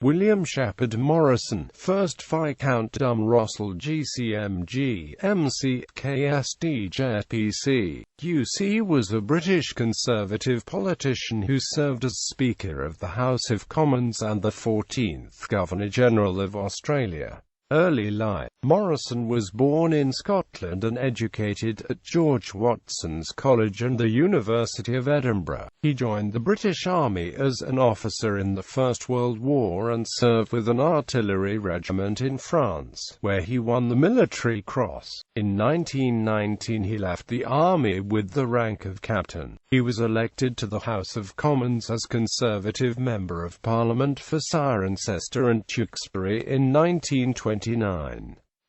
William Shepherd Morrison, 1st Viscount Dunrossil GCMG, MC, KStJ PC, UC was a British Conservative politician who served as Speaker of the House of Commons and the 14th Governor-General of Australia. Early life. Morrison was born in Scotland and educated at George Watson's College and the University of Edinburgh. He joined the British Army as an officer in the First World War and served with an artillery regiment in France, where he won the Military Cross. In 1919 he left the army with the rank of captain. He was elected to the House of Commons as Conservative Member of Parliament for Cirencester and Tewkesbury in 1929.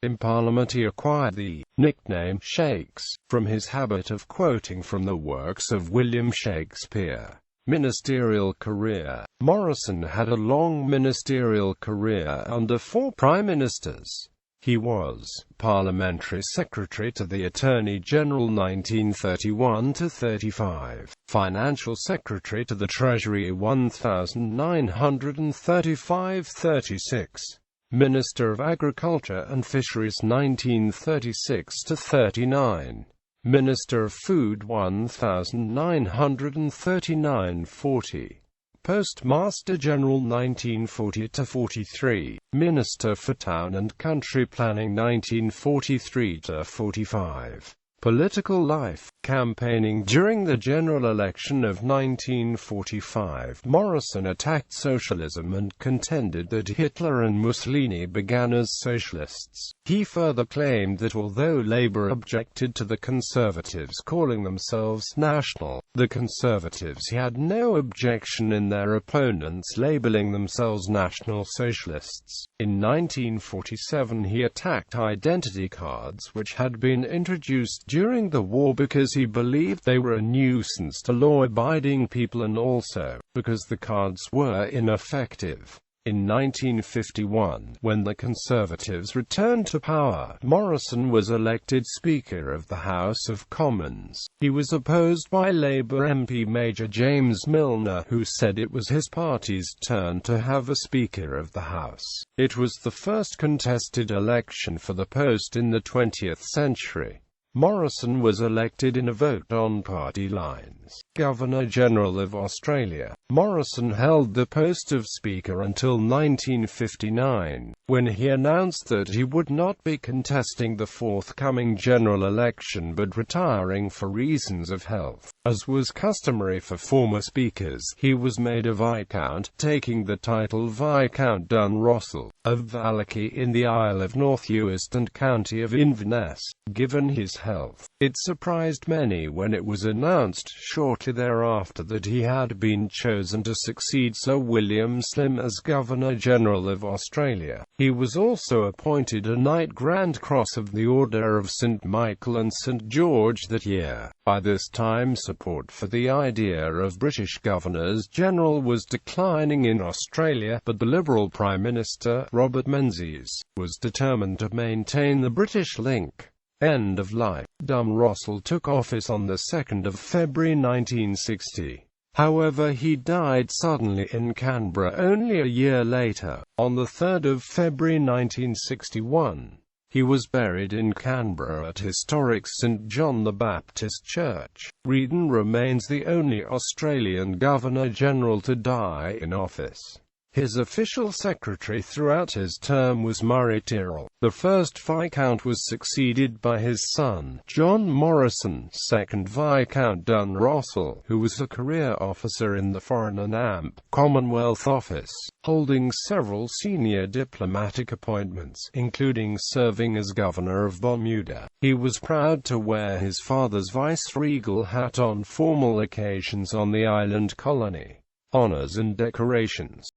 In Parliament he acquired the nickname Shakes, from his habit of quoting from the works of William Shakespeare. Ministerial career. Morrison had a long ministerial career under 4 prime ministers. He was Parliamentary Secretary to the Attorney General 1931–35, Financial Secretary to the Treasury 1935–36, Minister of Agriculture and Fisheries 1936–39, Minister of Food 1939–40, Postmaster General 1940–43, Minister for Town and Country Planning 1943–45. Political life. Campaigning. During the general election of 1945, Morrison attacked socialism and contended that Hitler and Mussolini began as socialists. He further claimed that although Labour objected to the Conservatives calling themselves national, the Conservatives had no objection in their opponents labelling themselves National Socialists. In 1947 he attacked identity cards which had been introduced during the war because he believed they were a nuisance to law-abiding people and also because the cards were ineffective. In 1951, when the Conservatives returned to power, Morrison was elected Speaker of the House of Commons. He was opposed by Labour MP Major James Milner, who said it was his party's turn to have a Speaker of the House. It was the first contested election for the post in the 20th century. Morrison was elected in a vote on party lines. Governor-General of Australia. Morrison held the post of Speaker until 1959, when he announced that he would not be contesting the forthcoming general election but retiring for reasons of health. As was customary for former speakers, he was made a Viscount, taking the title Viscount Dunrossil, of Vallecky in the Isle of North Uist and County of Inverness, given his health. It surprised many when it was announced shortly thereafter that he had been chosen to succeed Sir William Slim as Governor-General of Australia. He was also appointed a Knight Grand Cross of the Order of St. Michael and St. George that year. By this time support for the idea of British Governors-General was declining in Australia, but the Liberal Prime Minister, Robert Menzies, was determined to maintain the British link. End of life. Dunrossil took office on the 2nd of February 1960. However, he died suddenly in Canberra only a year later, on the 3rd of February 1961. He was buried in Canberra at historic St. John the Baptist Church. Reedon remains the only Australian Governor-General to die in office. His official secretary throughout his term was Murray Tyrrell. The first Viscount was succeeded by his son, John Morrison, 2nd Viscount Dunrossil, who was a career officer in the Foreign and Commonwealth Office, holding several senior diplomatic appointments, including serving as Governor of Bermuda. He was proud to wear his father's viceregal hat on formal occasions on the island colony. Honours and decorations.